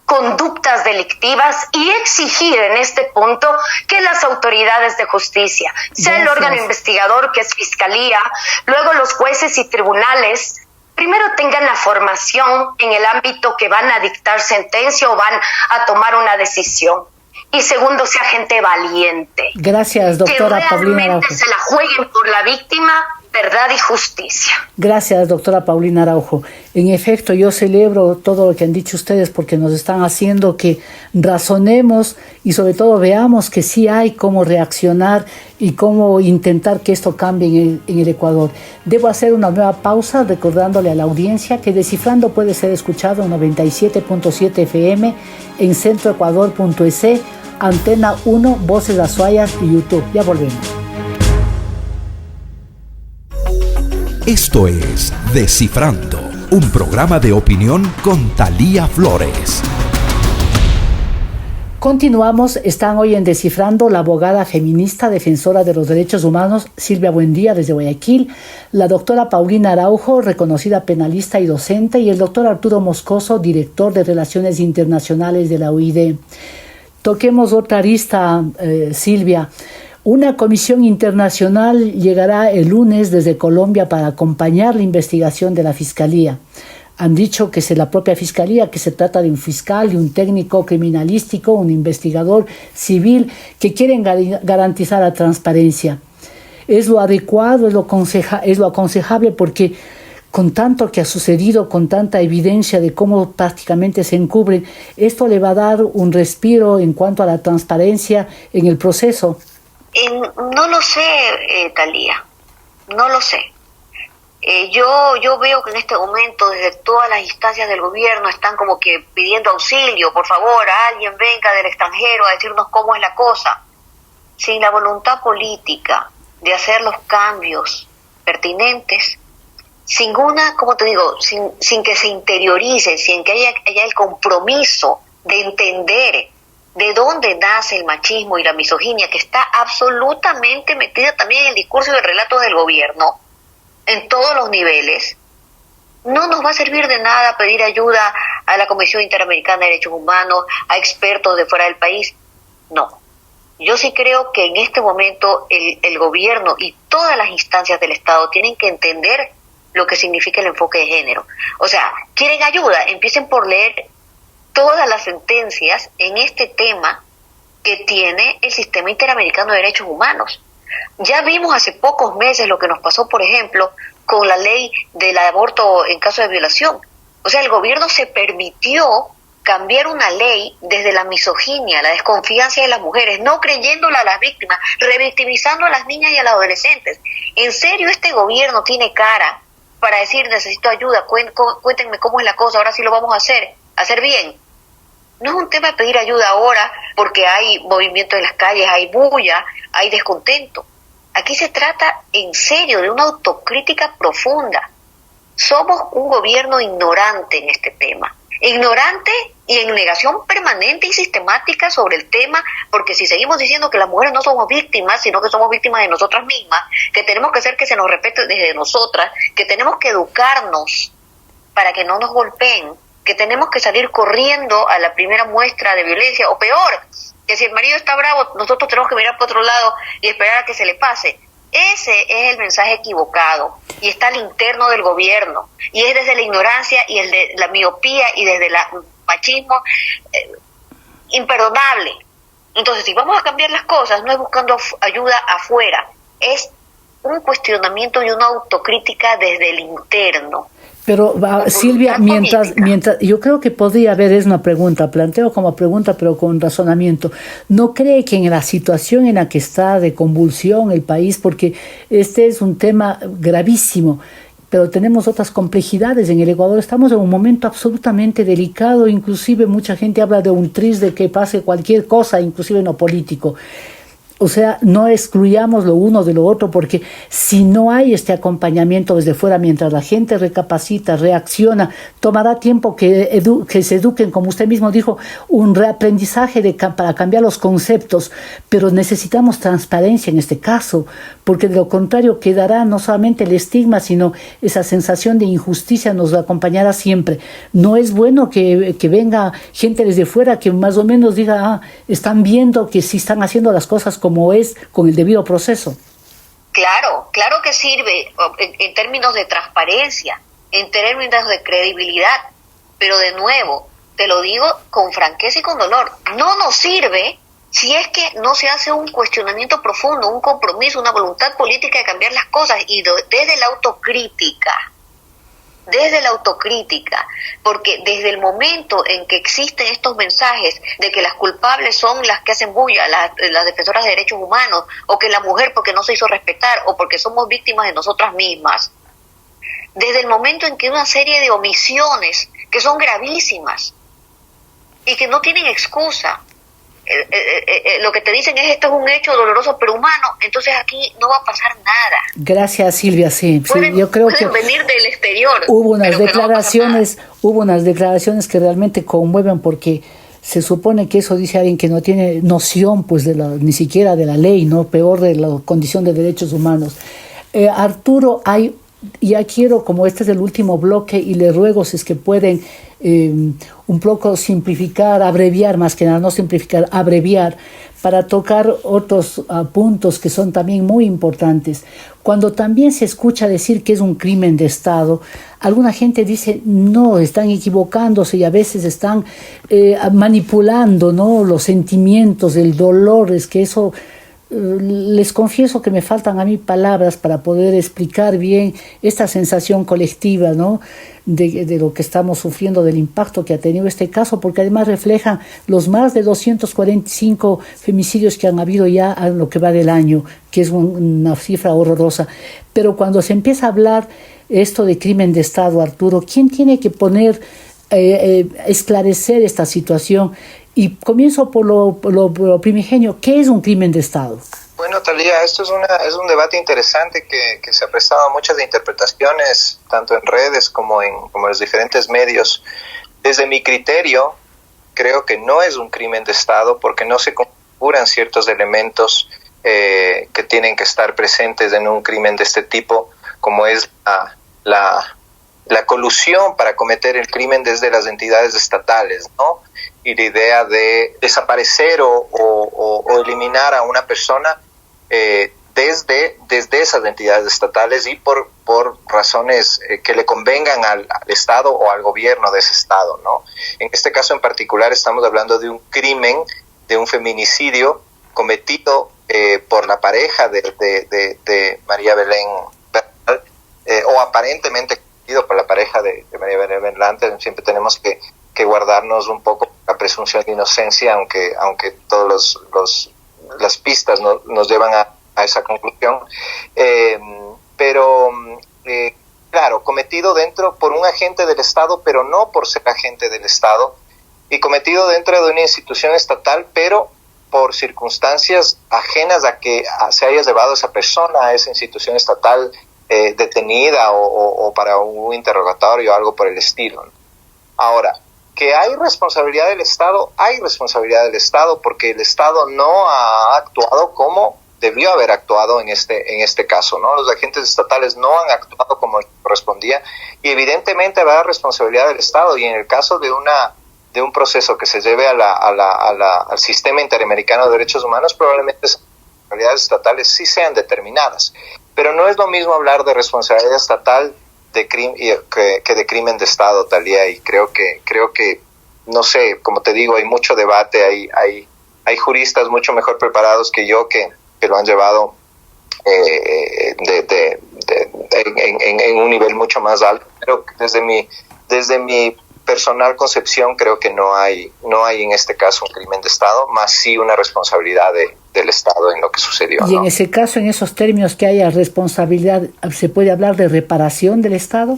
conductas delictivas y exigir en este punto que las autoridades de justicia, sea el órgano investigador, que es Fiscalía, luego los jueces y tribunales, primero tengan la formación en el ámbito que van a dictar sentencia o van a tomar una decisión. Y segundo, sea gente valiente. Gracias, doctora Paulina Araujo. Que realmente se la jueguen por la víctima, verdad y justicia. Gracias, doctora Paulina Araujo. En efecto, yo celebro todo lo que han dicho ustedes porque nos están haciendo que razonemos y sobre todo veamos que sí hay cómo reaccionar y cómo intentar que esto cambie en el Ecuador. Debo hacer una nueva pausa recordándole a la audiencia que Descifrando puede ser escuchado en 97.7 FM en centroecuador.es, Antena 1, Voces Azuayas y YouTube. Ya volvemos. Esto es Descifrando, un programa de opinión con Thalía Flores. Continuamos, están hoy en Descifrando la abogada feminista, defensora de los derechos humanos, Silvia Buendía desde Guayaquil, la doctora Paulina Araujo, reconocida penalista y docente, y el doctor Arturo Moscoso, director de Relaciones Internacionales de la UID. Toquemos otra arista, Silvia. Una comisión internacional llegará el lunes desde Colombia para acompañar la investigación de la Fiscalía. Han dicho que es la propia Fiscalía, que se trata de un fiscal y un técnico criminalístico, un investigador civil, que quieren garantizar la transparencia. Es lo adecuado, es lo aconsejable, porque con tanto que ha sucedido, con tanta evidencia de cómo prácticamente se encubren, esto le va a dar un respiro en cuanto a la transparencia en el proceso. No lo sé, Thalía, no lo sé. Yo veo que en este momento desde todas las instancias del gobierno están como que pidiendo auxilio, por favor, alguien venga del extranjero a decirnos cómo es la cosa. Sin la voluntad política de hacer los cambios pertinentes, sin una, como te digo, sin que se interiorice, sin que haya el compromiso de entender de dónde nace el machismo y la misoginia, que está absolutamente metida también en el discurso y el relato del gobierno, en todos los niveles, no nos va a servir de nada pedir ayuda a la Comisión Interamericana de Derechos Humanos, a expertos de fuera del país. No. Yo sí creo que en este momento el gobierno y todas las instancias del Estado tienen que entender lo que significa el enfoque de género. O sea, ¿quieren ayuda? Empiecen por leer todas las sentencias en este tema que tiene el Sistema Interamericano de Derechos Humanos. Ya vimos hace pocos meses lo que nos pasó, por ejemplo, con la ley del aborto en caso de violación. O sea, el gobierno se permitió cambiar una ley desde la misoginia, la desconfianza de las mujeres, no creyéndole a las víctimas, revictimizando a las niñas y a los adolescentes. ¿En serio este gobierno tiene cara para decir necesito ayuda, cuéntenme cómo es la cosa, ahora sí lo vamos a hacer bien? No es un tema de pedir ayuda ahora porque hay movimiento en las calles, hay bulla, hay descontento. Aquí se trata en serio de una autocrítica profunda. Somos un gobierno ignorante en este tema, ignorante y en negación permanente y sistemática sobre el tema, porque si seguimos diciendo que las mujeres no somos víctimas, sino que somos víctimas de nosotras mismas, que tenemos que hacer que se nos respete desde nosotras, que tenemos que educarnos para que no nos golpeen, que tenemos que salir corriendo a la primera muestra de violencia, o peor, que si el marido está bravo, nosotros tenemos que mirar para otro lado y esperar a que se le pase. Ese es el mensaje equivocado, y está al interno del gobierno, y es desde la ignorancia y el de la miopía y desde el machismo imperdonable. Entonces, si vamos a cambiar las cosas, no es buscando ayuda afuera, es un cuestionamiento y una autocrítica desde el interno. Pero Silvia, mientras yo creo que podría haber, es una pregunta, planteo como pregunta pero con razonamiento, ¿no cree que en la situación en la que está de convulsión el país, porque este es un tema gravísimo, pero tenemos otras complejidades en el Ecuador, estamos en un momento absolutamente delicado, inclusive mucha gente habla de un tris de que pase cualquier cosa, inclusive en lo político? O sea, no excluyamos lo uno de lo otro, porque si no hay este acompañamiento desde fuera, mientras la gente recapacita, reacciona, tomará tiempo que se eduquen, como usted mismo dijo, un reaprendizaje para cambiar los conceptos, pero necesitamos transparencia en este caso, porque de lo contrario quedará no solamente el estigma, sino esa sensación de injusticia nos acompañará siempre. No es bueno que venga gente desde fuera que más o menos diga, están viendo que sí están haciendo las cosas como es, con el debido proceso. Claro que sirve en términos de transparencia, en términos de credibilidad, pero de nuevo, te lo digo con franqueza y con dolor, no nos sirve si es que no se hace un cuestionamiento profundo, un compromiso, una voluntad política de cambiar las cosas, y desde la autocrítica, porque desde el momento en que existen estos mensajes de que las culpables son las que hacen bulla, las defensoras de derechos humanos, o que la mujer porque no se hizo respetar, o porque somos víctimas de nosotras mismas, desde el momento en que una serie de omisiones que son gravísimas y que no tienen excusa, lo que te dicen es esto es un hecho doloroso pero humano, entonces aquí no va a pasar nada. Gracias, Silvia. Sí, yo creo que venir del exterior. Hubo unas declaraciones que realmente conmueven, porque se supone que eso dice alguien que no tiene noción pues ni siquiera de la ley, no, peor de la condición de derechos humanos. Arturo, ya quiero, como este es el último bloque, y le ruego si es que pueden un poco simplificar, abreviar, más que nada, no simplificar, abreviar, para tocar otros puntos que son también muy importantes. Cuando también se escucha decir que es un crimen de Estado, alguna gente dice, no, están equivocándose y a veces están manipulando, ¿no?, los sentimientos, el dolor, es que eso... Les confieso que me faltan a mí palabras para poder explicar bien esta sensación colectiva, ¿no?, de lo que estamos sufriendo, del impacto que ha tenido este caso, porque además reflejan los más de 245 femicidios que han habido ya en lo que va del año, que es una cifra horrorosa. Pero cuando se empieza a hablar esto de crimen de Estado, Arturo, ¿quién tiene que esclarecer esta situación? Y comienzo por lo primigenio. ¿Qué es un crimen de Estado? Bueno, Talía, esto es un debate interesante que se ha prestado a muchas interpretaciones, tanto en redes como en los diferentes medios. Desde mi criterio, creo que no es un crimen de Estado porque no se configuran ciertos elementos que tienen que estar presentes en un crimen de este tipo, como es la colusión para cometer el crimen desde las entidades estatales, ¿no? Y la idea de desaparecer o eliminar a una persona desde esas entidades estatales y por razones que le convengan al Estado o al gobierno de ese Estado, ¿no? En este caso en particular estamos hablando de un crimen, de un feminicidio cometido por la pareja de María Belén Bernal, o aparentemente cometido por la pareja de María Belén Bernal. Siempre tenemos que guardarnos un poco la presunción de inocencia, aunque todas las pistas nos llevan a esa conclusión, pero claro, cometido por un agente del Estado, pero no por ser agente del Estado, y cometido dentro de una institución estatal, pero por circunstancias ajenas a que se haya llevado esa persona a esa institución estatal detenida o para un interrogatorio o algo por el estilo, ¿no? Ahora, que hay responsabilidad del Estado, porque el Estado no ha actuado como debió haber actuado en este caso, ¿no? Los agentes estatales no han actuado como correspondía, y evidentemente va a haber responsabilidad del Estado, y en el caso de un proceso que se lleve al sistema interamericano de derechos humanos, probablemente esas responsabilidades estatales sí sean determinadas, pero no es lo mismo hablar de responsabilidad estatal que de crimen de Estado, Thalía, y creo que no sé, como te digo, hay mucho debate, hay juristas mucho mejor preparados que yo que lo han llevado en un nivel mucho más alto, pero desde mi personal concepción creo que no hay en este caso un crimen de Estado, más sí una responsabilidad del Estado en lo que sucedió. Y en ese caso, en esos términos que haya responsabilidad, ¿se puede hablar de reparación del Estado?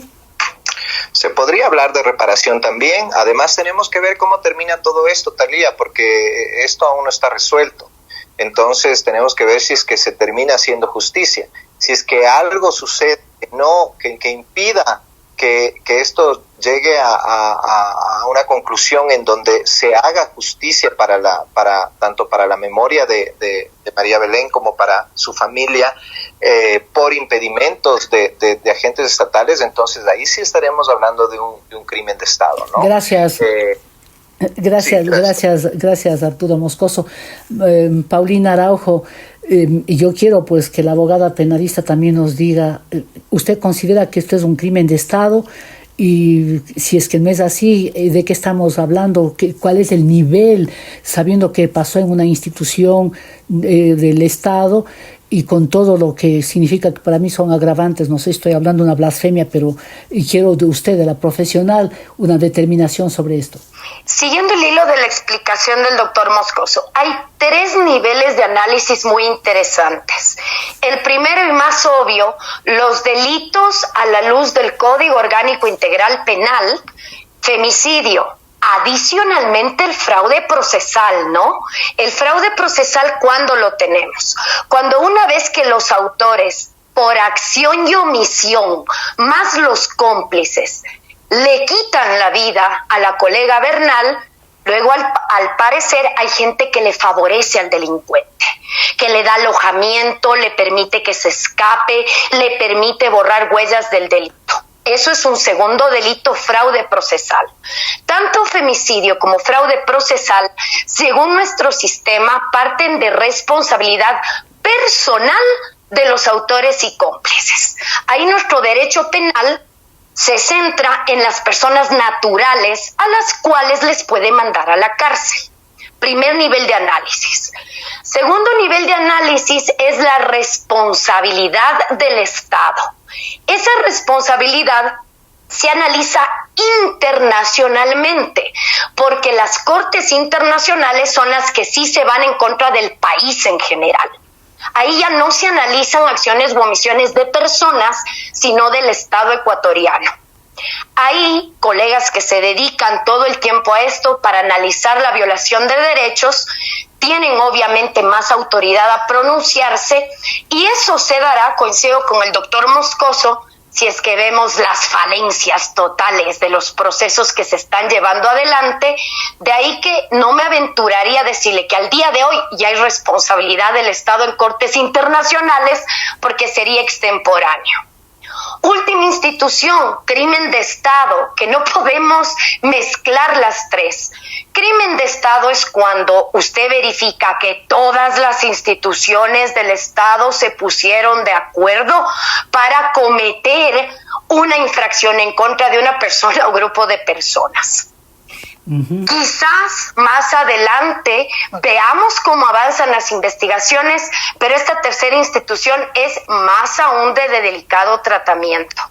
Se podría hablar de reparación también. Además tenemos que ver cómo termina todo esto, Thalía, porque esto aún no está resuelto. Entonces tenemos que ver si es que se termina haciendo justicia, si es que algo sucede que impida que esto llegue a una conclusión en donde se haga justicia tanto para la memoria de María Belén como para su familia por impedimentos de agentes estatales. Entonces ahí sí estaremos hablando de un crimen de Estado, ¿no? Gracias. Gracias Arturo Moscoso. Paulina Araujo, yo quiero pues que la abogada penalista también nos diga, ¿usted considera que esto es un crimen de Estado? Y si es que no es así, ¿de qué estamos hablando? ¿Cuál es el nivel, sabiendo que pasó en una institución del Estado y con todo lo que significa, que para mí son agravantes? No sé, estoy hablando de una blasfemia, pero quiero de usted, de la profesional, una determinación sobre esto. Siguiendo el hilo de la explicación del doctor Moscoso, hay 3 niveles de análisis muy interesantes. El primero y más obvio, los delitos a la luz del Código Orgánico Integral Penal, femicidio. Adicionalmente el fraude procesal, ¿no? El fraude procesal, ¿cuándo lo tenemos? Cuando una vez que los autores, por acción y omisión, más los cómplices, le quitan la vida a la colega Bernal, luego al parecer hay gente que le favorece al delincuente, que le da alojamiento, le permite que se escape, le permite borrar huellas del delito. Eso es un segundo delito, fraude procesal. Tanto femicidio como fraude procesal, según nuestro sistema, parten de responsabilidad personal de los autores y cómplices. Ahí nuestro derecho penal se centra en las personas naturales a las cuales les puede mandar a la cárcel. Primer nivel de análisis. Segundo nivel de análisis es la responsabilidad del Estado. Esa responsabilidad se analiza internacionalmente, porque las cortes internacionales son las que sí se van en contra del país en general. Ahí ya no se analizan acciones u omisiones de personas, sino del Estado ecuatoriano. Hay colegas que se dedican todo el tiempo a esto para analizar la violación de derechos, tienen obviamente más autoridad a pronunciarse, y eso se dará, coincido con el doctor Moscoso, si es que vemos las falencias totales de los procesos que se están llevando adelante. De ahí que no me aventuraría a decirle que al día de hoy ya hay responsabilidad del Estado en cortes internacionales, porque sería extemporáneo. Última institución, crimen de Estado, que no podemos mezclar las tres. Crimen de Estado es cuando usted verifica que todas las instituciones del Estado se pusieron de acuerdo para cometer una infracción en contra de una persona o grupo de personas. Uh-huh. Quizás más adelante veamos cómo avanzan las investigaciones, pero esta tercera institución es más aún de delicado tratamiento.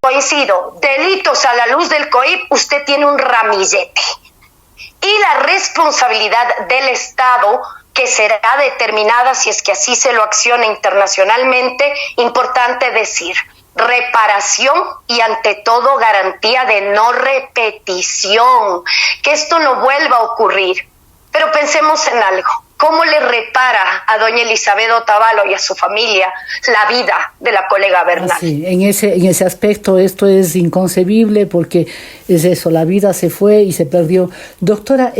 Coincido, delitos a la luz del COIP, usted tiene un ramillete. Y la responsabilidad del Estado, que será determinada si es que así se lo acciona internacionalmente, importante decir, reparación y ante todo garantía de no repetición, que esto no vuelva a ocurrir. Pero pensemos en algo, ¿Cómo le repara a doña Elizabeth Otavalo y a su familia la vida de la colega Bernal? Sí, en ese aspecto esto es inconcebible porque es eso, la vida se fue y se perdió. Doctora,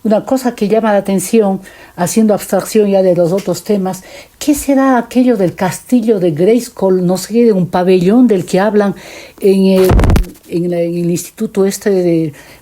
una cosa que llama la atención, haciendo abstracción ya de los otros temas, ¿qué será aquello del castillo de Grayskull, no sé, de un pabellón del que hablan en el instituto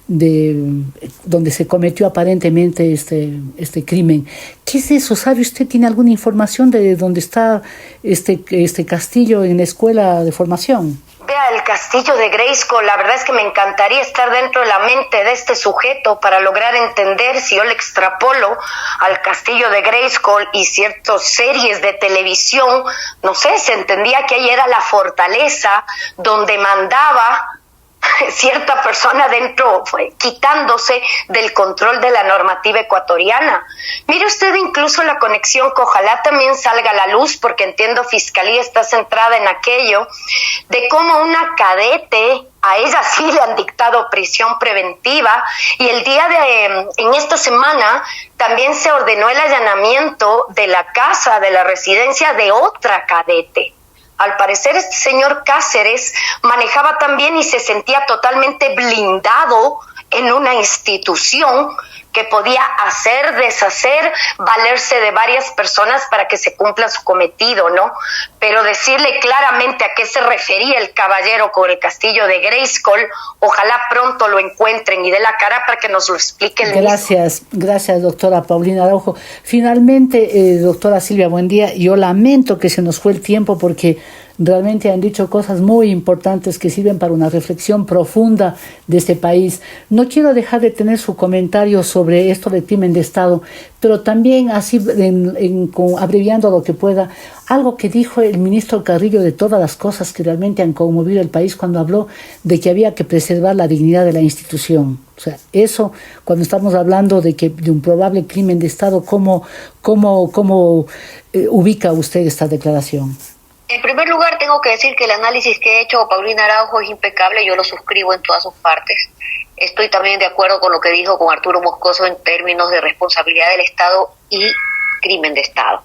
donde se cometió aparentemente este crimen? ¿Qué es eso? ¿Sabe usted, tiene alguna información de dónde está este castillo en la escuela de formación? Vea, el castillo de Grayskull, la verdad es que me encantaría estar dentro de la mente de este sujeto para lograr entender, si yo le extrapolo al castillo de Grayskull y ciertas series de televisión, no sé, se entendía que ahí era la fortaleza donde mandaba cierta persona dentro, quitándose del control de la normativa ecuatoriana. Mire usted incluso la conexión que ojalá también salga a la luz, porque entiendo Fiscalía está centrada en aquello, de cómo una cadete, a ella sí le han dictado prisión preventiva, y en esta semana también se ordenó el allanamiento de la casa, de la residencia de otra cadete. Al parecer este señor Cáceres manejaba también y se sentía totalmente blindado en una institución que podía hacer, deshacer, valerse de varias personas para que se cumpla su cometido, ¿no? Pero decirle claramente a qué se refería el caballero con el castillo de Grayskull, ojalá pronto lo encuentren y dé la cara para que nos lo explique el mismo. Gracias, doctora Paulina Araujo. Finalmente, doctora Silvia Buendía, yo lamento que se nos fue el tiempo porque realmente han dicho cosas muy importantes que sirven para una reflexión profunda de este país. No quiero dejar de tener su comentario sobre esto del crimen de Estado, pero también así, abreviando lo que pueda, algo que dijo el ministro Carrillo de todas las cosas que realmente han conmovido el país cuando habló de que había que preservar la dignidad de la institución. O sea, eso, cuando estamos hablando de un probable crimen de Estado, ¿cómo ubica usted esta declaración? En primer lugar, tengo que decir que el análisis que ha hecho Paulina Araujo es impecable, yo lo suscribo en todas sus partes. Estoy también de acuerdo con lo que dijo con Arturo Moscoso en términos de responsabilidad del Estado y crimen de Estado.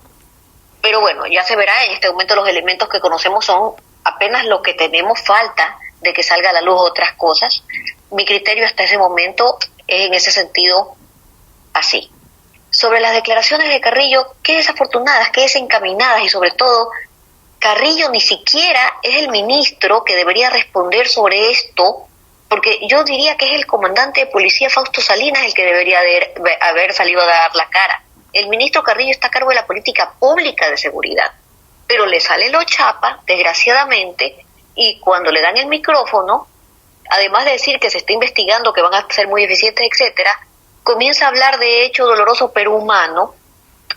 Pero bueno, ya se verá, en este momento los elementos que conocemos son apenas lo que tenemos, falta de que salga a la luz otras cosas. Mi criterio hasta ese momento es en ese sentido así. Sobre las declaraciones de Carrillo, qué desafortunadas, qué desencaminadas, y sobre todo Carrillo ni siquiera es el ministro que debería responder sobre esto, porque yo diría que es el comandante de policía Fausto Salinas el que debería haber salido a dar la cara. El ministro Carrillo está a cargo de la política pública de seguridad, pero le sale lo chapa, desgraciadamente, y cuando le dan el micrófono, además de decir que se está investigando, que van a ser muy eficientes, etcétera, comienza a hablar de hecho doloroso pero humano,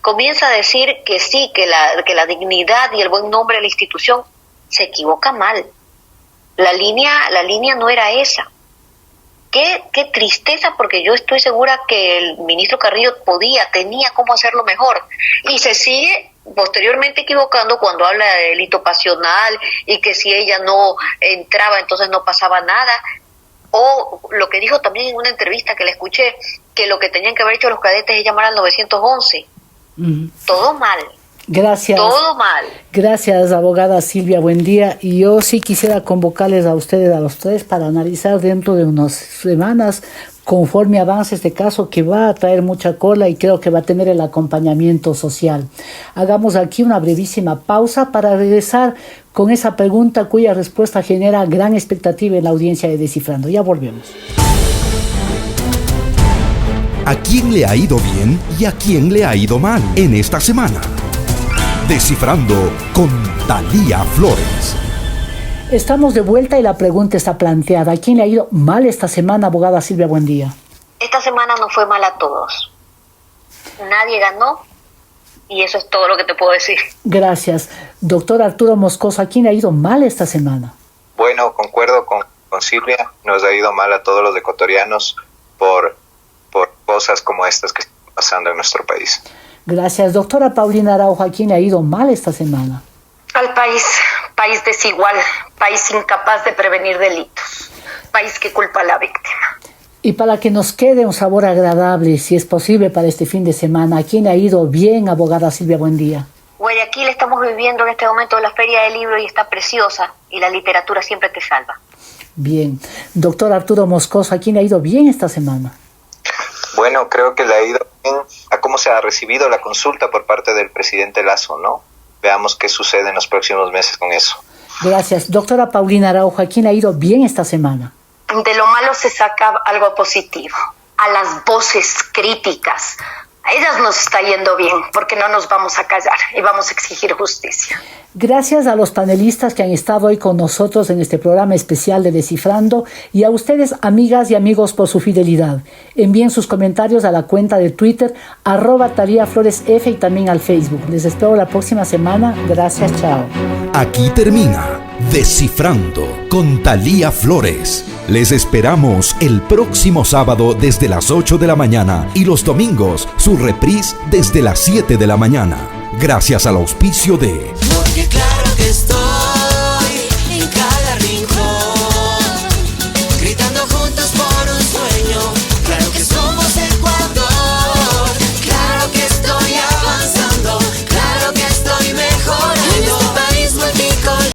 comienza a decir que sí, que la dignidad y el buen nombre de la institución, se equivoca mal. La línea no era esa. Qué tristeza, porque yo estoy segura que el ministro Carrillo tenía cómo hacerlo mejor. Y se sigue posteriormente equivocando cuando habla de delito pasional y que si ella no entraba entonces no pasaba nada. O lo que dijo también en una entrevista que le escuché, que lo que tenían que haber hecho los cadetes es llamar al 911. Todo mal. Gracias. Todo mal. Gracias, abogada Silvia Buendía. Y yo sí quisiera convocarles a ustedes, a los tres, para analizar dentro de unas semanas, conforme avance este caso, que va a traer mucha cola y creo que va a tener el acompañamiento social. Hagamos aquí una brevísima pausa para regresar con esa pregunta cuya respuesta genera gran expectativa en la audiencia de Descifrando. Ya volvemos. ¿A quién le ha ido bien y a quién le ha ido mal en esta semana? Descifrando con Thalía Flores. Estamos de vuelta y la pregunta está planteada. ¿A quién le ha ido mal esta semana, abogada Silvia Buendía? Esta semana nos fue mal a todos. Nadie ganó y eso es todo lo que te puedo decir. Gracias. Doctor Arturo Moscoso, ¿a quién le ha ido mal esta semana? Bueno, concuerdo con Silvia. Nos ha ido mal a todos los ecuatorianos por cosas como estas que están pasando en nuestro país. Gracias. Doctora Paulina Araujo, ¿a quién le ha ido mal esta semana? Al país desigual, país incapaz de prevenir delitos, país que culpa a la víctima. Y para que nos quede un sabor agradable, si es posible, para este fin de semana, ¿a quién ha ido bien, abogada Silvia Buendía? Guayaquil, estamos viviendo en este momento la Feria del Libro y está preciosa, y la literatura siempre te salva. Bien. Doctor Arturo Moscoso, ¿a quién ha ido bien esta semana? Bueno, creo que le ha ido bien a cómo se ha recibido la consulta por parte del presidente Lasso, ¿no? Veamos qué sucede en los próximos meses con eso. Gracias. Doctora Paulina Araujo, ¿a quién ha ido bien esta semana? De lo malo se saca algo positivo. A las voces críticas, a ellas nos está yendo bien, porque no nos vamos a callar y vamos a exigir justicia. Gracias a los panelistas que han estado hoy con nosotros en este programa especial de Descifrando, y a ustedes, amigas y amigos, por su fidelidad. Envíen sus comentarios a la cuenta de Twitter @TaliaFloresF y también al Facebook. Les espero la próxima semana. Gracias, chao. Aquí termina Descifrando con Talía Flores. Les esperamos el próximo sábado desde las 8 de la mañana y los domingos su reprise desde las 7 de la mañana. Gracias al auspicio de